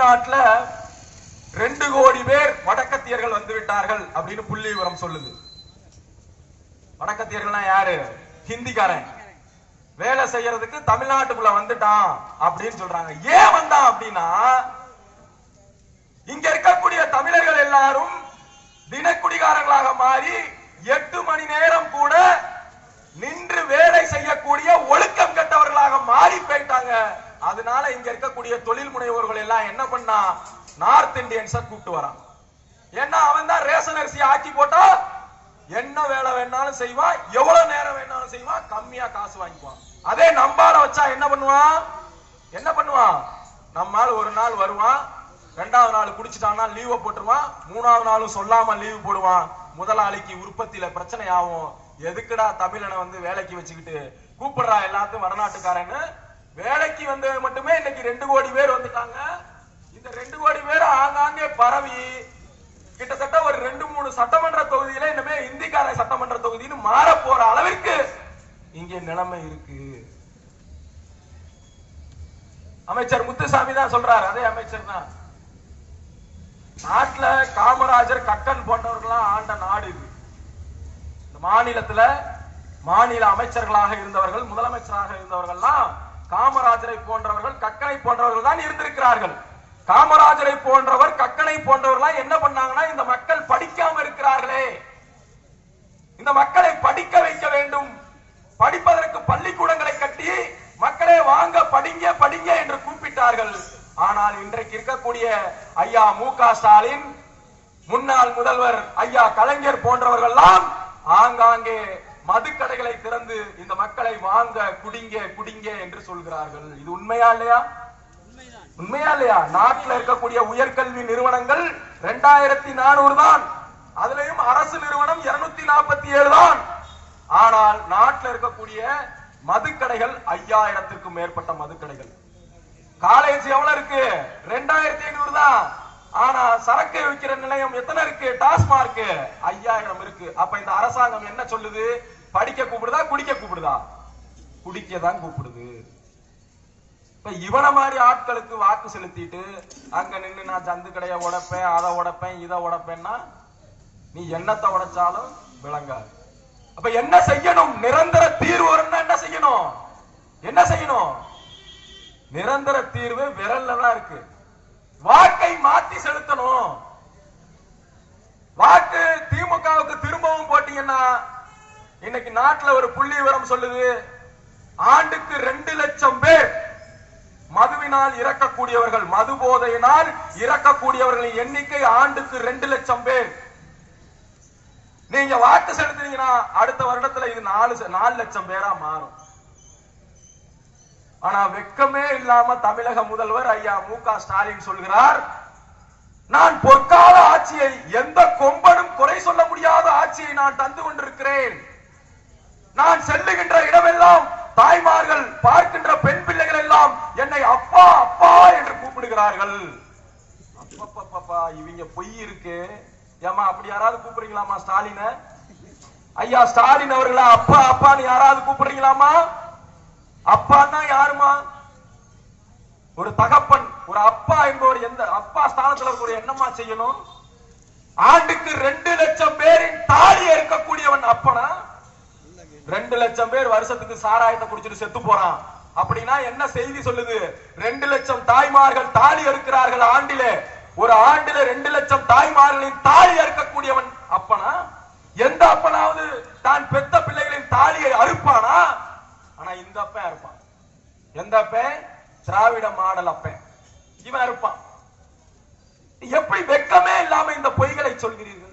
தமிழ்நாட்டுல 2 கோடி பேர் வடக்கத்தியர்கள் வந்து விட்டார்கள் அப்படின்னு புள்ளி விவரம் சொல்லுது. வடக்கத்தியர்கள்னா யாரு? ஹிந்திக்காரன் வேலை செய்யறதுக்கு தமிழ்நாட்டுக்குள்ள வந்துட்டான் அப்படின்னு சொல்றாங்க. ஏன் வந்தான் அப்படின்னா, இங்க இருக்கக்கூடிய தமிழர்கள் எல்லாரும் தினக்குடிகாரர்களாக மாறி 8 மணி நேரம் கூட நின்று வேலை செய்யக்கூடிய ஒழுக்கம் கெட்டவர்களாக மாறி போயிட்டாங்க. அதனால இங்க இருக்கக்கூடிய தொழில் முனைவோர்கள் எல்லாம் என்ன பண்ணா, நார்த் இந்தியன்ஸ கூப்பிட்டு வரான். ஏன்னா அவன் தான் ரேஷன் அரிசி ஆக்கி போட்டா என்ன வேலை வேணாலும் செய்வான், எவ்வளவு நேரம் வேணாலும் செய்வான், கம்மியா காசு வாங்கிக்குவான். அதே நம்பால வச்சா என்ன பண்ணுவான், நம்மால் ஒரு நாள் வருவான், 2வது நாள் குடிச்சிட்டான்னா லீவ போட்டுருவான், 3வது நாளும் சொல்லாம லீவ் போடுவான். முதலாளிக்கு உற்பத்தியில பிரச்சனை ஆகும். எதுக்குடா தமிழனை வந்து வேலைக்கு வச்சுக்கிட்டு கூப்பிடுறா எல்லாத்தையும் வடநாட்டுக்காரன்னு. வேலைக்கு வந்து மட்டுமே இன்னைக்கு 2 கோடி பேர் வந்துட்டாங்க. இந்த 2 கோடி பேர் ஆங்காங்கே பரவி கிட்டத்தட்ட ஒரு 2-3 சட்டமன்ற தொகுதியில இனிமே இந்திக்கார சட்டமன்ற தொகுதின்னு மாற போற அளவிற்கு இங்கே நிலைமை இருக்கு. அமைச்சர் முத்துசாமி தான் சொல்றாரு, அதே அமைச்சர் தான். நாட்டுல காமராஜர், கக்கன் போன்றவர்களாம் ஆண்ட நாடு இது. இந்த மாநிலத்துல மாநில அமைச்சர்களாக இருந்தவர்கள், முதலமைச்சராக இருந்தவர்கள்லாம் காமராஜரை போன்றவர்கள், கக்கனை போன்றவர்கள் தான் இருந்திருக்கிறார்கள். காமராஜரை போன்றவர், கக்கனை போன்றவர்கள் என்ன பண்ணாங்கன்னா, இந்த மக்கள் படிக்காம இருக்கிறார்களே, இந்த மக்களை படிக்க வைக்க வேண்டும், படிப்பதற்கு பள்ளிக்கூடங்களை கட்டி மக்களே வாங்க படிங்க படிங்க என்று கூப்பிட்டார்கள். ஆனால் இன்றைக்கு இருக்கக்கூடிய ஐயா மு.க. ஸ்டாலின், முன்னாள் முதல்வர் ஐயா கலைஞர் போன்றவர்கள்லாம் ஆங்காங்கே மதுக்கடைகளை திறந்து இந்த மக்களை வாங்க குடிங்க குடிங்க என்று சொல்கிறார்கள். இது உண்மையா இல்லையா? உண்மையா இல்லையா? நாட்டில் இருக்கக்கூடிய உயர்கல்வி நிறுவனங்கள் 2400 தான். அதுலயும் அரசு நிறுவனம் 247 தான். ஆனால் நாட்டில் இருக்கக்கூடிய மதுக்கடைகள் 5000த்திற்கும் மேற்பட்ட மதுக்கடைகள். காலேஜ் எவ்வளவு இருக்கு? 2500 தான். ஆனா சரக்கு விற்கிற நிலையம் எத்தனை இருக்கு? டாஸ்மார்க் 5000 இருக்கு. அப்ப இந்த அரசாங்கம் என்ன சொல்லுது? படிக்க கூப்பிடுதா, குடிக்க கூப்பிடுதா? குடிக்க தான் கூப்பிடுது. இப்ப இவன மாதிரி ஆட்களுக்கு வாக்கு செலுத்திட்டு அங்க நின்று நான் சந்து கடையை உடைப்பேன், அதை உடைப்பேன், இதை உடைப்பேன்னா நீ என்னத்தை உடைச்சாலும் விளங்காது. அப்ப என்ன செய்யணும்? நிரந்தர தீர்வு என்ன செய்யணும்? என்ன செய்யணும்? நிரந்தர தீர்வு விரல்ல தான் இருக்கு. வாக்கை மாத்தி செலுத்தணும். வாக்கு திமுகவுக்கு திரும்பவும் போட்டீங்கன்னா, இன்னைக்கு நாட்டுல ஒரு புள்ளி விவரம் சொல்லுது, ஆண்டுக்கு 2 லட்சம் பேர் மதுவினால் இறக்கக்கூடியவர்கள், மது போதையினால் இறக்கக்கூடியவர்களின் எண்ணிக்கை ஆண்டுக்கு 2 லட்சம் பேர். நீங்க வாக்கு செலுத்தினீங்கன்னா அடுத்த வருடத்துல இது 4 லட்சம் பேரா மாறும். ஆனா வெக்கமே இல்லாம தமிழக முதல்வர் ஐயா மு.க. ஸ்டாலின் சொல்கிறார், நான் பொற்கால ஆட்சியை, எந்த கொம்பனும் குறை சொல்ல முடியாத ஆட்சியை நான் தந்து கொண்டிருக்கிறேன். நான் செல்லுகின்ற இடமெல்லாம் தாய்மார்கள், பார்க்கின்ற பெண் பிள்ளைகள் எல்லாம் என்னை அப்பா அப்பா என்று கூப்பிடுகிறார்கள். அப்பப்பா, இவங்க பொய் இருக்கு. ஏமா அப்படி யாராவது கூப்பிடுறீங்களாமா ஸ்டாலின? ஐயா ஸ்டாலின் அவர்களா அப்பா அப்பான்னு யாராவது கூப்பிடுறீங்களாமா? அப்பான்னா யாருமா? ஒரு தகப்பன், ஒரு அப்பா என்பவர் எந்த அப்பா ஸ்தானத்துல ஒரு என்னமா செய்யணும்? ஆண்டுக்கு 2 லட்சம் பேரின் தாலி இருக்கக்கூடியவன் அப்பனா? 2 லட்சம் பேர் வருஷத்துக்கு சாராயத்தை குடிச்சிட்டு செத்து போறான் அப்படின்னா என்ன செய்தி சொல்லுது? 2 லட்சம் தாய்மார்கள் தாலி அறுக்கிறார்கள் ஆண்டிலே. ஒரு ஆண்டில 2 லட்சம் தாய்மார்களின் தாலி அறுக்கக்கூடியவன் அப்பனா? எந்த அப்பனாவது தான் பெத்த பிள்ளைகளின் தாலியை அறுப்பானா? ஆனா இந்த அப்பன் இருப்பான். எந்த அப்பன்? திராவிட மாடல் அப்பன். இவன் இருப்பான். எப்படி வெக்கமே இல்லாம இந்த பொய்களை சொல்கிறீர்கள்?